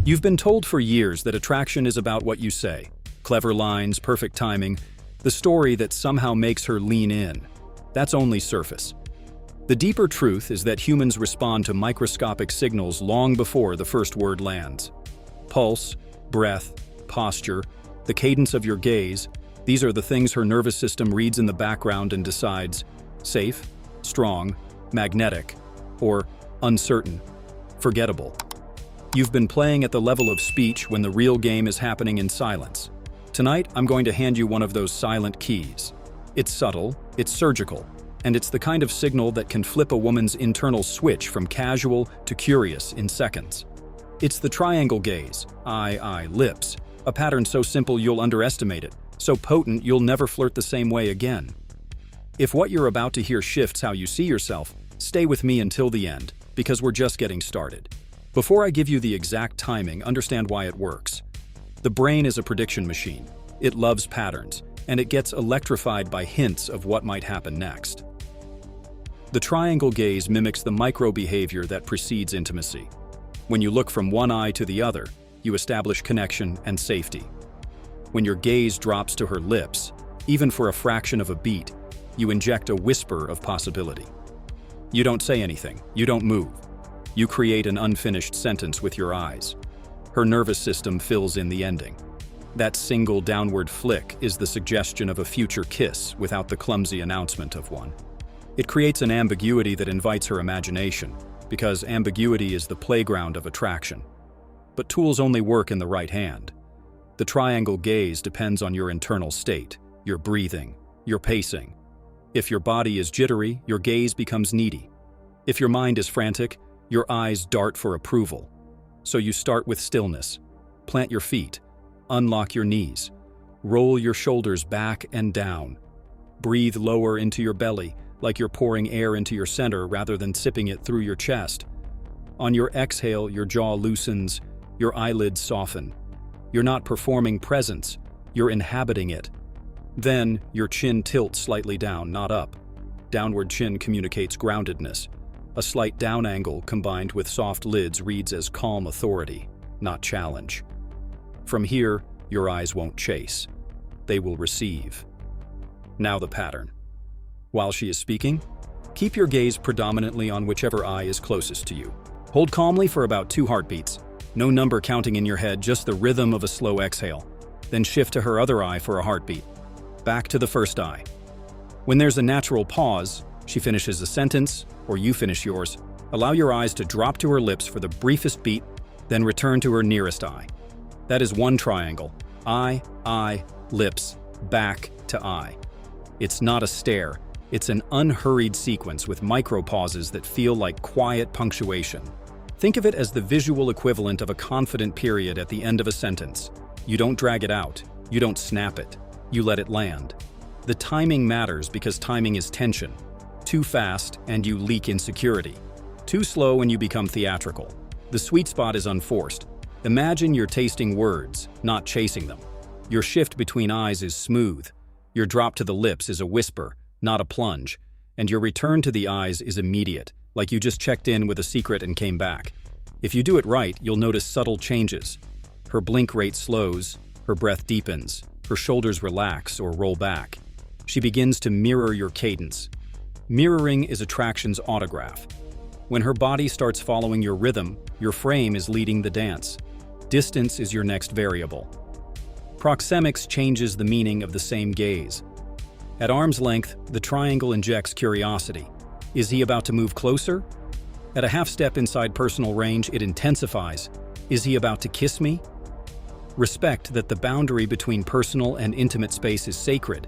You've been told for years that attraction is about what you say. Clever lines, perfect timing, the story that somehow makes her lean in. That's only surface. The deeper truth is that humans respond to microscopic signals long before the first word lands. Pulse, breath, posture, the cadence of your gaze, these are the things her nervous system reads in the background and decides safe, strong, magnetic, or uncertain, forgettable. You've been playing at the level of speech when the real game is happening in silence. Tonight, I'm going to hand you one of those silent keys. It's subtle, it's surgical, and it's the kind of signal that can flip a woman's internal switch from casual to curious in seconds. It's the triangle gaze, eye, lips, a pattern so simple you'll underestimate it, so potent you'll never flirt the same way again. If what you're about to hear shifts how you see yourself, stay with me until the end, because we're just getting started. Before I give you the exact timing, understand why it works. The brain is a prediction machine. It loves patterns, and it gets electrified by hints of what might happen next. The triangle gaze mimics the micro-behavior that precedes intimacy. When you look from one eye to the other, you establish connection and safety. When your gaze drops to her lips, even for a fraction of a beat, you inject a whisper of possibility. You don't say anything, you don't move. You create an unfinished sentence with your eyes. Her nervous system fills in the ending. That single downward flick is the suggestion of a future kiss without the clumsy announcement of one. It creates an ambiguity that invites her imagination, because ambiguity is the playground of attraction. But tools only work in the right hand. The triangle gaze depends on your internal state, your breathing, your pacing. If your body is jittery, your gaze becomes needy. If your mind is frantic, your eyes dart for approval. So you start with stillness. Plant your feet. Unlock your knees. Roll your shoulders back and down. Breathe lower into your belly, like you're pouring air into your center rather than sipping it through your chest. On your exhale, your jaw loosens, your eyelids soften. You're not performing presence, you're inhabiting it. Then, your chin tilts slightly down, not up. Downward chin communicates groundedness. A slight down angle combined with soft lids reads as calm authority, not challenge. From here, your eyes won't chase. They will receive. Now the pattern. While she is speaking, keep your gaze predominantly on whichever eye is closest to you. Hold calmly for about 2 heartbeats. No number counting in your head, just the rhythm of a slow exhale. Then shift to her other eye for a heartbeat. Back to the first eye. When there's a natural pause, she finishes a sentence, or you finish yours, allow your eyes to drop to her lips for the briefest beat, then return to her nearest eye. That is one triangle. Eye, lips, back to eye. It's not a stare. It's an unhurried sequence with micro-pauses that feel like quiet punctuation. Think of it as the visual equivalent of a confident period at the end of a sentence. You don't drag it out. You don't snap it. You let it land. The timing matters because timing is tension. Too fast, and you leak insecurity. Too slow, and you become theatrical. The sweet spot is unforced. Imagine you're tasting words, not chasing them. Your shift between eyes is smooth. Your drop to the lips is a whisper, not a plunge. And your return to the eyes is immediate, like you just checked in with a secret and came back. If you do it right, you'll notice subtle changes. Her blink rate slows, her breath deepens, her shoulders relax or roll back. She begins to mirror your cadence. Mirroring is attraction's autograph. When her body starts following your rhythm, your frame is leading the dance. Distance is your next variable. Proxemics changes the meaning of the same gaze. At arm's length, the triangle injects curiosity. Is he about to move closer? At a half step inside personal range, it intensifies. Is he about to kiss me? Respect that the boundary between personal and intimate space is sacred.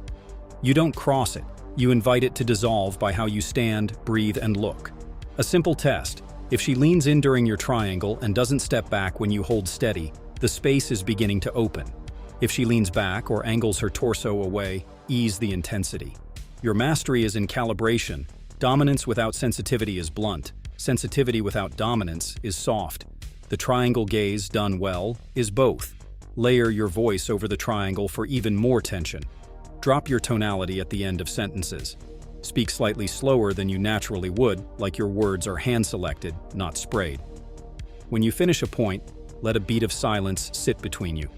You don't cross it. You invite it to dissolve by how you stand, breathe, and look. A simple test. If she leans in during your triangle and doesn't step back when you hold steady, the space is beginning to open. If she leans back or angles her torso away, ease the intensity. Your mastery is in calibration. Dominance without sensitivity is blunt. Sensitivity without dominance is soft. The triangle gaze, done well, is both. Layer your voice over the triangle for even more tension. Drop your tonality at the end of sentences. Speak slightly slower than you naturally would, like your words are hand-selected, not sprayed. When you finish a point, let a beat of silence sit between you.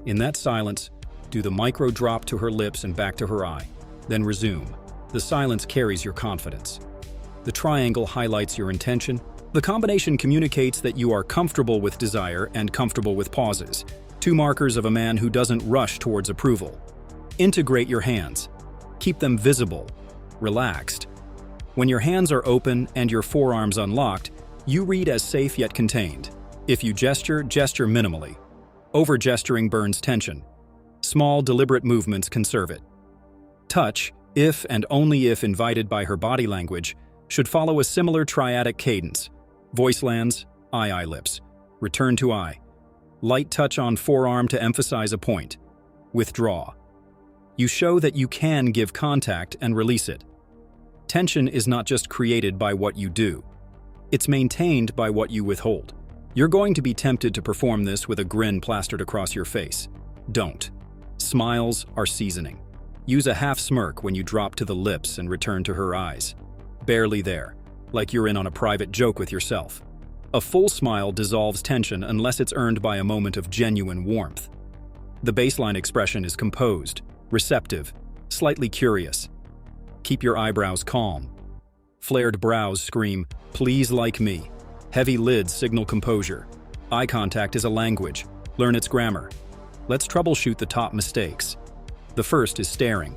In that silence, do the micro drop to her lips and back to her eye. Then resume. The silence carries your confidence. The triangle highlights your intention. The combination communicates that you are comfortable with desire and comfortable with pauses, two markers of a man who doesn't rush towards approval. Integrate your hands. Keep them visible, relaxed. When your hands are open and your forearms unlocked, you read as safe yet contained. If you gesture, gesture minimally. Over-gesturing burns tension. Small, deliberate movements conserve it. Touch, if and only if invited by her body language, should follow a similar triadic cadence. Voice lands, eye lips. Return to eye. Light touch on forearm to emphasize a point. Withdraw. You show that you can give contact and release it. Tension is not just created by what you do. It's maintained by what you withhold. You're going to be tempted to perform this with a grin plastered across your face. Don't. Smiles are seasoning. Use a half smirk when you drop to the lips and return to her eyes. Barely there, like you're in on a private joke with yourself. A full smile dissolves tension unless it's earned by a moment of genuine warmth. The baseline expression is composed, receptive, slightly curious. Keep your eyebrows calm. Flared brows scream, "Please like me." Heavy lids signal composure. Eye contact is a language. Learn its grammar. Let's troubleshoot the top mistakes. The first is staring.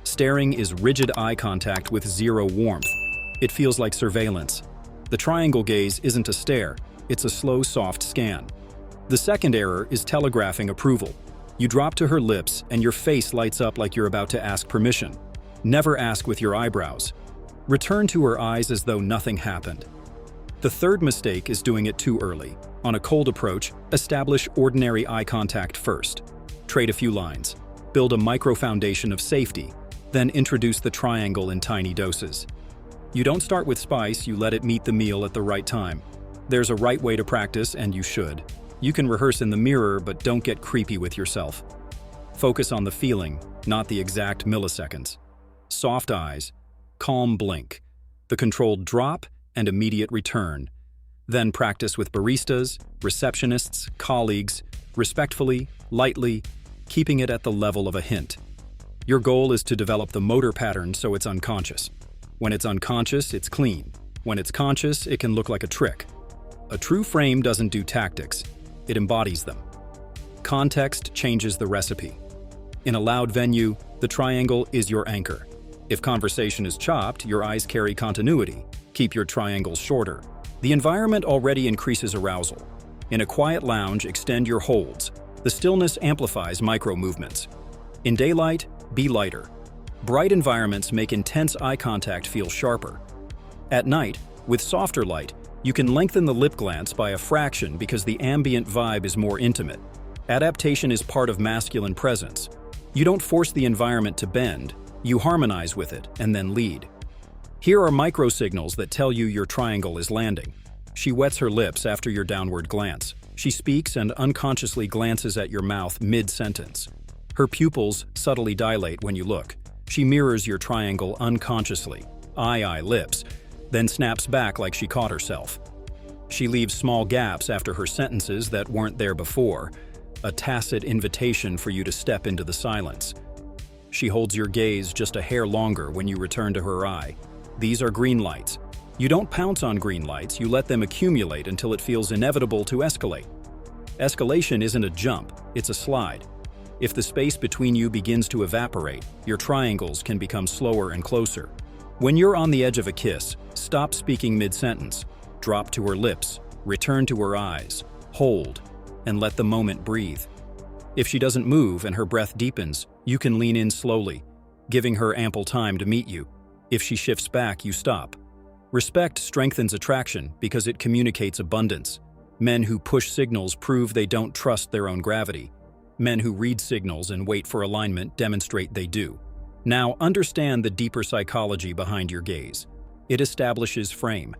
Staring is rigid eye contact with zero warmth. It feels like surveillance. The triangle gaze isn't a stare, it's a slow, soft scan. The second error is telegraphing approval. You drop to her lips and your face lights up like you're about to ask permission. Never ask with your eyebrows. Return to her eyes as though nothing happened. The third mistake is doing it too early. On a cold approach, establish ordinary eye contact first. Trade a few lines. Build a micro-foundation of safety, then introduce the triangle in tiny doses. You don't start with spice, you let it meet the meal at the right time. There's a right way to practice, and you should. You can rehearse in the mirror, but don't get creepy with yourself. Focus on the feeling, not the exact milliseconds. Soft eyes, calm blink, the controlled drop and immediate return. Then practice with baristas, receptionists, colleagues, respectfully, lightly, keeping it at the level of a hint. Your goal is to develop the motor pattern so it's unconscious. When it's unconscious, it's clean. When it's conscious, it can look like a trick. A true frame doesn't do tactics, it embodies them. Context changes the recipe. In a loud venue, the triangle is your anchor. If conversation is chopped, your eyes carry continuity. Keep your triangles shorter. The environment already increases arousal. In a quiet lounge, extend your holds. The stillness amplifies micro-movements. In daylight, be lighter. Bright environments make intense eye contact feel sharper. At night, with softer light, you can lengthen the lip glance by a fraction because the ambient vibe is more intimate. Adaptation is part of masculine presence. You don't force the environment to bend, you harmonize with it and then lead. Here are micro-signals that tell you your triangle is landing. She wets her lips after your downward glance. She speaks and unconsciously glances at your mouth mid-sentence. Her pupils subtly dilate when you look. She mirrors your triangle unconsciously, eye lips, then snaps back like she caught herself. She leaves small gaps after her sentences that weren't there before, a tacit invitation for you to step into the silence. She holds your gaze just a hair longer when you return to her eye. These are green lights. You don't pounce on green lights, you let them accumulate until it feels inevitable to escalate. Escalation isn't a jump, it's a slide. If the space between you begins to evaporate, your triangles can become slower and closer. When you're on the edge of a kiss, stop speaking mid-sentence, drop to her lips, return to her eyes, hold, and let the moment breathe. If she doesn't move and her breath deepens, you can lean in slowly, giving her ample time to meet you. If she shifts back, you stop. Respect strengthens attraction because it communicates abundance. Men who push signals prove they don't trust their own gravity. Men who read signals and wait for alignment demonstrate they do. Now understand the deeper psychology behind your gaze. It establishes frame.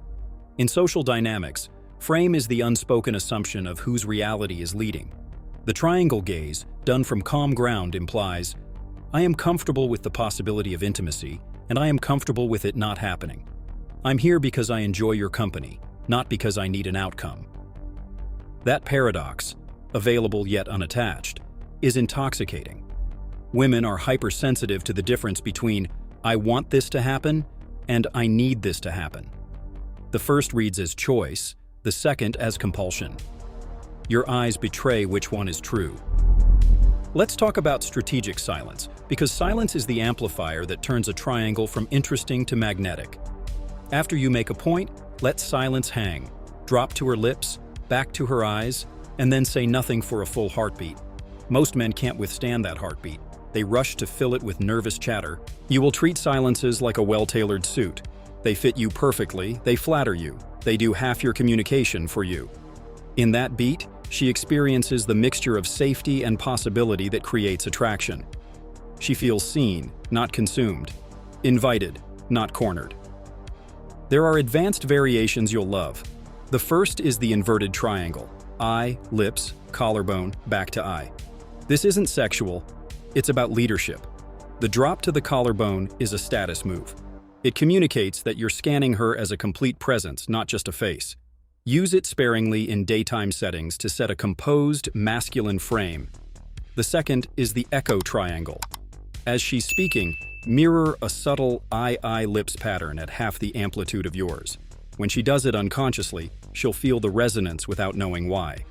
In social dynamics, frame is the unspoken assumption of whose reality is leading. The triangle gaze, done from calm ground, implies, I am comfortable with the possibility of intimacy, and I am comfortable with it not happening. I'm here because I enjoy your company, not because I need an outcome. That paradox, available yet unattached, is intoxicating. Women are hypersensitive to the difference between "I want this to happen" and "I need this to happen." The first reads as choice, the second as compulsion. Your eyes betray which one is true. Let's talk about strategic silence, because silence is the amplifier that turns a triangle from interesting to magnetic. After you make a point, let silence hang. Drop to her lips, back to her eyes, and then say nothing for a full heartbeat. Most men can't withstand that heartbeat. They rush to fill it with nervous chatter. You will treat silences like a well-tailored suit. They fit you perfectly, they flatter you, they do half your communication for you. In that beat, she experiences the mixture of safety and possibility that creates attraction. She feels seen, not consumed, invited, not cornered. There are advanced variations you'll love. The first is the inverted triangle: eye, lips, collarbone, back to eye. This isn't sexual, it's about leadership. The drop to the collarbone is a status move. It communicates that you're scanning her as a complete presence, not just a face. Use it sparingly in daytime settings to set a composed, masculine frame. The second is the echo triangle. As she's speaking, mirror a subtle eye-eye-lips pattern at half the amplitude of yours. When she does it unconsciously, she'll feel the resonance without knowing why.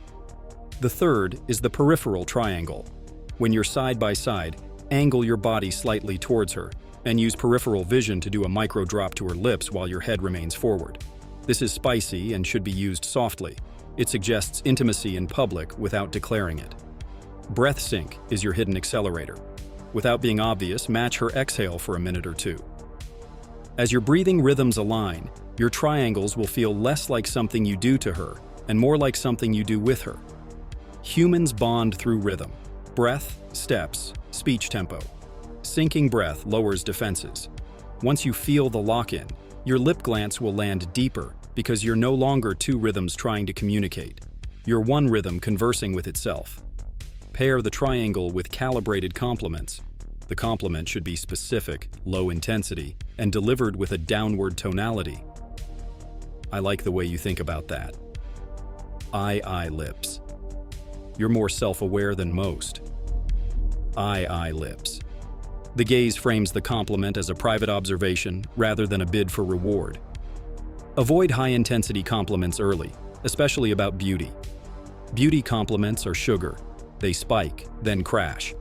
The third is the peripheral triangle. When you're side by side, angle your body slightly towards her, and use peripheral vision to do a micro drop to her lips while your head remains forward. This is spicy and should be used softly. It suggests intimacy in public without declaring it. Breath sync is your hidden accelerator. Without being obvious, match her exhale for a minute or two. As your breathing rhythms align, your triangles will feel less like something you do to her and more like something you do with her. Humans bond through rhythm: breath, steps, speech tempo. Syncing breath lowers defenses. Once you feel the lock-in, your lip glance will land deeper because you're no longer two rhythms trying to communicate. You're one rhythm conversing with itself. Pair the triangle with calibrated compliments. The compliment should be specific, low intensity, and delivered with a downward tonality. I like the way you think about that. Eye lips. You're more self-aware than most. Eye lips. The gaze frames the compliment as a private observation rather than a bid for reward. Avoid high-intensity compliments early, especially about beauty. Beauty compliments are sugar. They spike, then crash.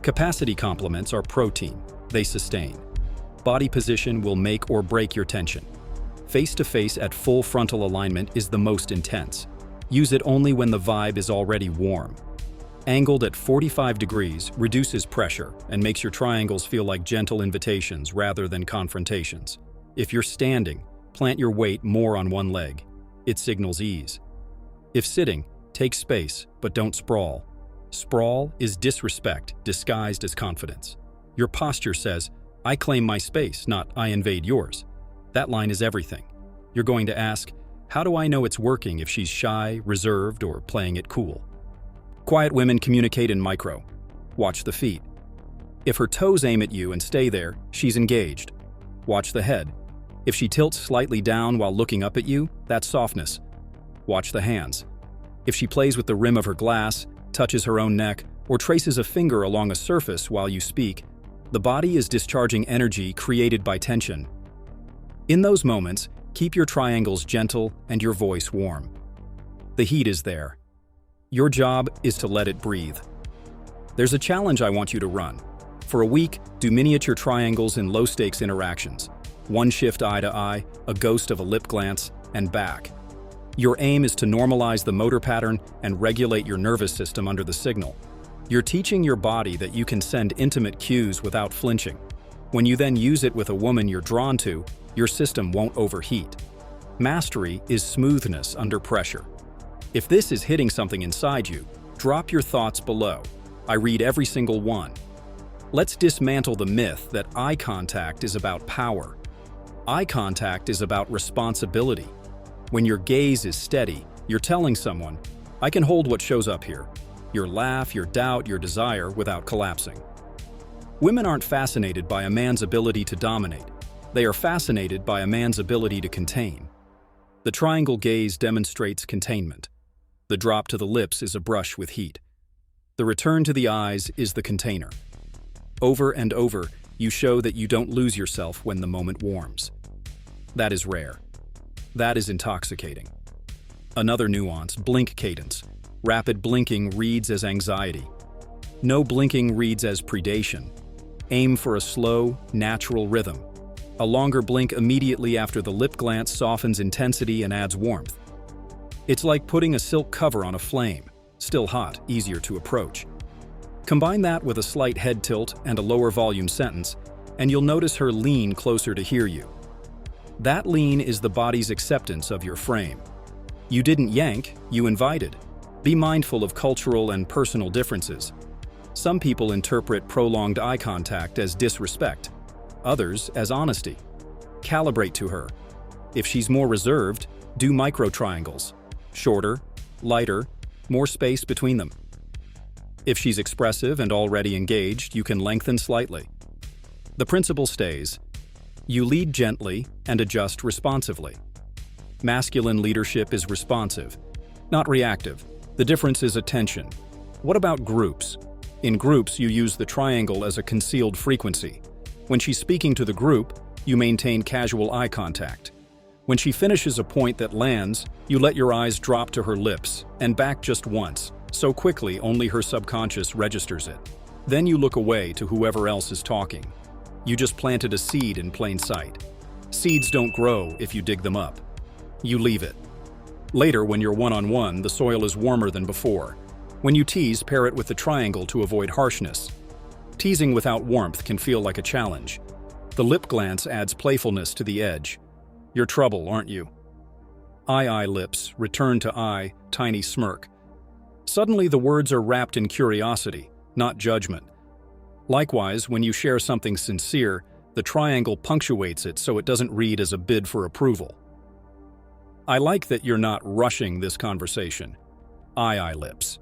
Capacity compliments are protein. They sustain. Body position will make or break your tension. Face-to-face at full frontal alignment is the most intense. Use it only when the vibe is already warm. Angled at 45 degrees reduces pressure and makes your triangles feel like gentle invitations rather than confrontations. If you're standing, plant your weight more on one leg. It signals ease. If sitting, take space, but don't sprawl. Sprawl is disrespect disguised as confidence. Your posture says, "I claim my space," not "I invade yours." That line is everything. You're going to ask, how do I know it's working if she's shy, reserved, or playing it cool? Quiet women communicate in micro. Watch the feet. If her toes aim at you and stay there, she's engaged. Watch the head. If she tilts slightly down while looking up at you, that's softness. Watch the hands. If she plays with the rim of her glass, touches her own neck, or traces a finger along a surface while you speak, the body is discharging energy created by tension. In those moments, keep your triangles gentle and your voice warm. The heat is there. Your job is to let it breathe. There's a challenge I want you to run. For a week, do miniature triangles in low-stakes interactions. One shift eye to eye, a ghost of a lip glance, and back. Your aim is to normalize the motor pattern and regulate your nervous system under the signal. You're teaching your body that you can send intimate cues without flinching. When you then use it with a woman you're drawn to, your system won't overheat. Mastery is smoothness under pressure. If this is hitting something inside you, drop your thoughts below. I read every single one. Let's dismantle the myth that eye contact is about power. Eye contact is about responsibility. When your gaze is steady, you're telling someone, I can hold what shows up here. Your laugh, your doubt, your desire without collapsing. Women aren't fascinated by a man's ability to dominate. They are fascinated by a man's ability to contain. The triangle gaze demonstrates containment. The drop to the lips is a brush with heat. The return to the eyes is the container. Over and over, you show that you don't lose yourself when the moment warms. That is rare. That is intoxicating. Another nuance, blink cadence. Rapid blinking reads as anxiety. No blinking reads as predation. Aim for a slow, natural rhythm. A longer blink immediately after the lip glance softens intensity and adds warmth. It's like putting a silk cover on a flame, still hot, easier to approach. Combine that with a slight head tilt and a lower volume sentence, and you'll notice her lean closer to hear you. That lean is the body's acceptance of your frame. You didn't yank, you invited. Be mindful of cultural and personal differences. Some people interpret prolonged eye contact as disrespect, others as honesty. Calibrate to her. If she's more reserved, do micro-triangles. Shorter, lighter, more space between them. If she's expressive and already engaged, you can lengthen slightly. The principle stays. You lead gently and adjust responsively. Masculine leadership is responsive, not reactive. The difference is attention. What about groups? In groups, you use the triangle as a concealed frequency. When she's speaking to the group, you maintain casual eye contact. When she finishes a point that lands, you let your eyes drop to her lips and back just once, so quickly only her subconscious registers it. Then you look away to whoever else is talking. You just planted a seed in plain sight. Seeds don't grow if you dig them up. You leave it. Later, when you're one-on-one, the soil is warmer than before. When you tease, pair it with the triangle to avoid harshness. Teasing without warmth can feel like a challenge. The lip glance adds playfulness to the edge. You're trouble, aren't you? Eye lips, return to eye, tiny smirk. Suddenly the words are wrapped in curiosity, not judgment. Likewise, when you share something sincere, the triangle punctuates it so it doesn't read as a bid for approval. I like that you're not rushing this conversation. Eye lips.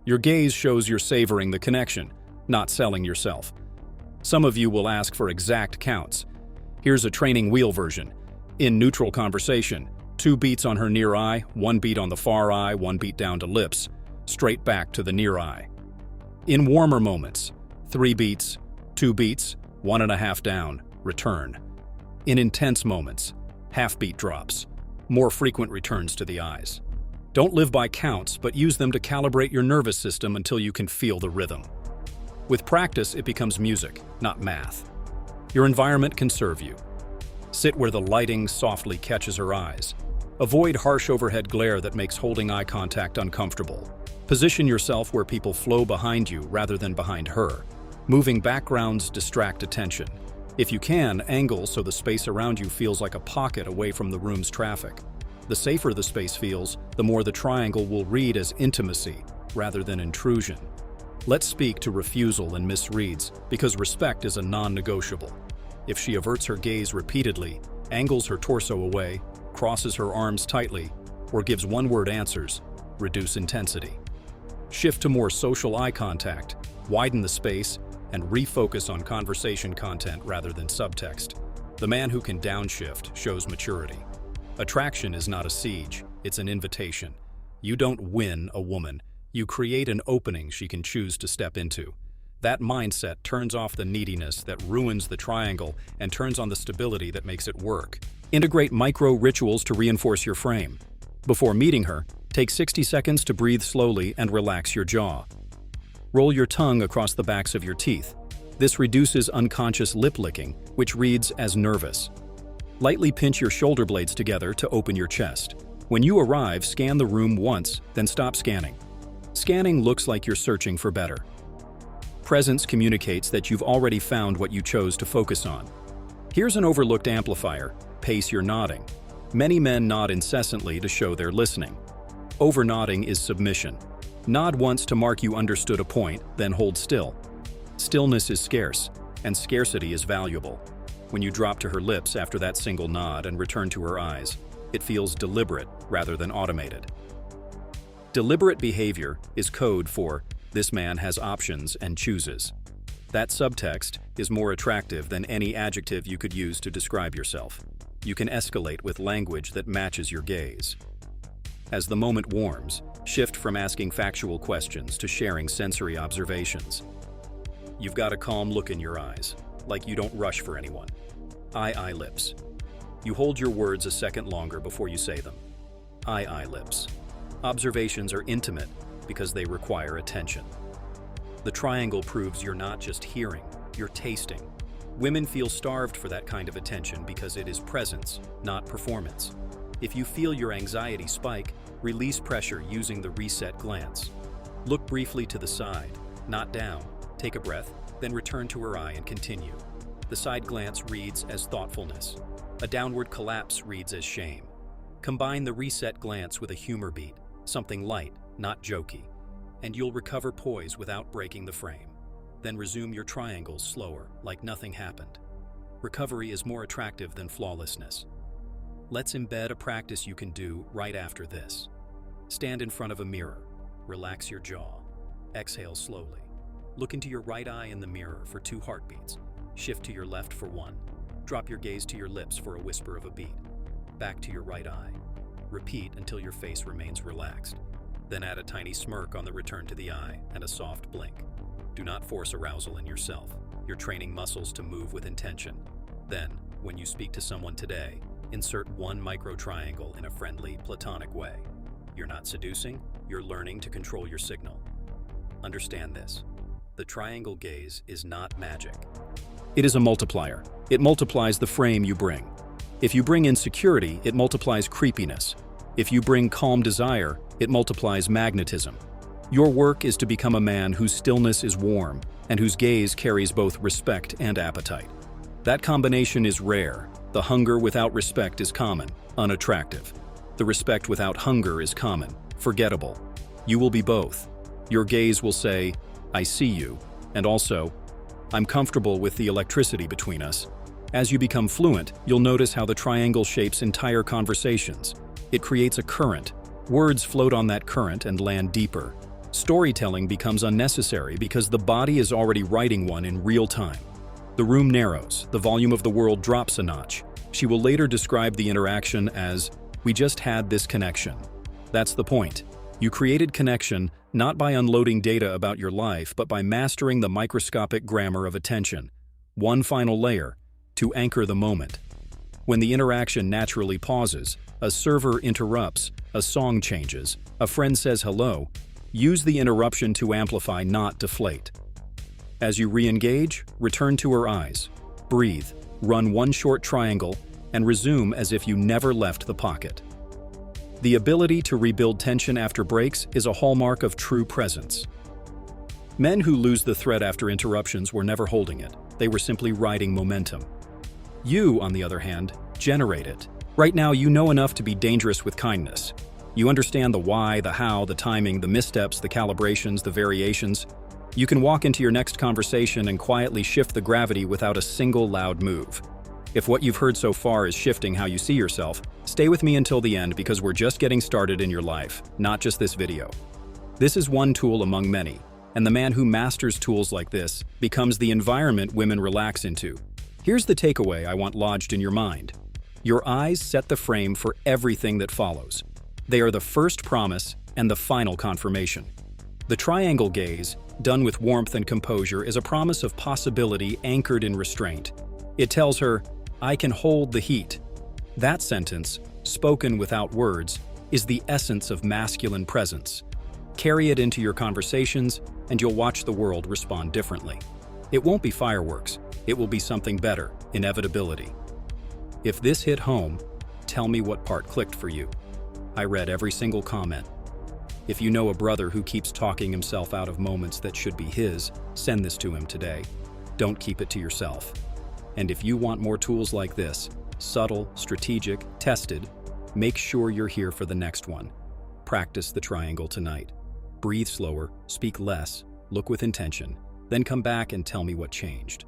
Your gaze shows you're savoring the connection, not selling yourself. Some of you will ask for exact counts. Here's a training wheel version. In neutral conversation, 2 beats on her near eye, 1 beat on the far eye, 1 beat down to lips, straight back to the near eye. In warmer moments, 3 beats, 2 beats, 1.5 down, return. In intense moments, half beat drops, more frequent returns to the eyes. Don't live by counts, but use them to calibrate your nervous system until you can feel the rhythm. With practice, it becomes music, not math. Your environment can serve you. Sit where the lighting softly catches her eyes. Avoid harsh overhead glare that makes holding eye contact uncomfortable. Position yourself where people flow behind you rather than behind her. Moving backgrounds distract attention. If you can, angle so the space around you feels like a pocket away from the room's traffic. The safer the space feels, the more the triangle will read as intimacy rather than intrusion. Let's speak to refusal and misreads, because respect is a non-negotiable. If she averts her gaze repeatedly, angles her torso away, crosses her arms tightly, or gives one-word answers, reduce intensity. Shift to more social eye contact, widen the space, and refocus on conversation content rather than subtext. The man who can downshift shows maturity. Attraction is not a siege, it's an invitation. You don't win a woman, you create an opening she can choose to step into. That mindset turns off the neediness that ruins the triangle and turns on the stability that makes it work. Integrate micro rituals to reinforce your frame. Before meeting her, take 60 seconds to breathe slowly and relax your jaw. Roll your tongue across the backs of your teeth. This reduces unconscious lip licking, which reads as nervous. Lightly pinch your shoulder blades together to open your chest. When you arrive, scan the room once, then stop scanning. Scanning looks like you're searching for better. Presence communicates that you've already found what you chose to focus on. Here's an overlooked amplifier: pace your nodding. Many men nod incessantly to show they're listening. Over-nodding is submission. Nod once to mark you understood a point, then hold still. Stillness is scarce, and scarcity is valuable. When you drop to her lips after that single nod and return to her eyes, it feels deliberate rather than automated. Deliberate behavior is code for "this man has options and chooses." That subtext is more attractive than any adjective you could use to describe yourself. You can escalate with language that matches your gaze. As the moment warms, shift from asking factual questions to sharing sensory observations. You've got a calm look in your eyes, like you don't rush for anyone. Eye lips. You hold your words a second longer before you say them. Eye lips. Observations are intimate because they require attention. The triangle proves you're not just hearing, you're tasting. Women feel starved for that kind of attention because it is presence, not performance. If you feel your anxiety spike, release pressure using the reset glance. Look briefly to the side, not down. Take a breath, then return to her eye and continue. The side glance reads as thoughtfulness. A downward collapse reads as shame. Combine the reset glance with a humor beat, something light, not jokey, and you'll recover poise without breaking the frame. Then resume your triangles slower, like nothing happened. Recovery is more attractive than flawlessness. Let's embed a practice you can do right after this. Stand in front of a mirror. Relax your jaw. Exhale slowly. Look into your right eye in the mirror for 2 heartbeats. Shift to your left for 1. Drop your gaze to your lips for a whisper of a beat. Back to your right eye. Repeat until your face remains relaxed. Then add a tiny smirk on the return to the eye and a soft blink. Do not force arousal in yourself. You're training muscles to move with intention. Then, when you speak to someone today, insert 1 micro-triangle in a friendly, platonic way. You're not seducing, you're learning to control your signal. Understand this. The triangle gaze is not magic. It is a multiplier. It multiplies the frame you bring. If you bring insecurity, it multiplies creepiness. If you bring calm desire, it multiplies magnetism. Your work is to become a man whose stillness is warm and whose gaze carries both respect and appetite. That combination is rare. The hunger without respect is common, unattractive. The respect without hunger is common, forgettable. You will be both. Your gaze will say, "I see you," and also, "I'm comfortable with the electricity between us." As you become fluent, you'll notice how the triangle shapes entire conversations. It creates a current. Words float on that current and land deeper. Storytelling becomes unnecessary because the body is already writing one in real time. The room narrows, the volume of the world drops a notch. She will later describe the interaction as, "We just had this connection." That's the point. You created connection not by unloading data about your life, but by mastering the microscopic grammar of attention. One final layer, to anchor the moment. When the interaction naturally pauses, a server interrupts, a song changes, a friend says hello, use the interruption to amplify, not deflate. As you re-engage, return to her eyes. Breathe, run 1 short triangle, and resume as if you never left the pocket. The ability to rebuild tension after breaks is a hallmark of true presence. Men who lose the thread after interruptions were never holding it. They were simply riding momentum. You, on the other hand, generate it. Right now, you know enough to be dangerous with kindness. You understand the why, the how, the timing, the missteps, the calibrations, the variations. You can walk into your next conversation and quietly shift the gravity without a single loud move. If what you've heard so far is shifting how you see yourself, stay with me until the end because we're just getting started in your life, not just this video. This is one tool among many, and the man who masters tools like this becomes the environment women relax into. Here's the takeaway I want lodged in your mind. Your eyes set the frame for everything that follows. They are the first promise and the final confirmation. The triangle gaze, done with warmth and composure, is a promise of possibility anchored in restraint. It tells her, "I can hold the heat." That sentence, spoken without words, is the essence of masculine presence. Carry it into your conversations, and you'll watch the world respond differently. It won't be fireworks. It will be something better, inevitability. If this hit home, tell me what part clicked for you. I read every single comment. If you know a brother who keeps talking himself out of moments that should be his, send this to him today. Don't keep it to yourself. And if you want more tools like this, subtle, strategic, tested, make sure you're here for the next one. Practice the triangle tonight. Breathe slower, speak less, look with intention, then come back and tell me what changed.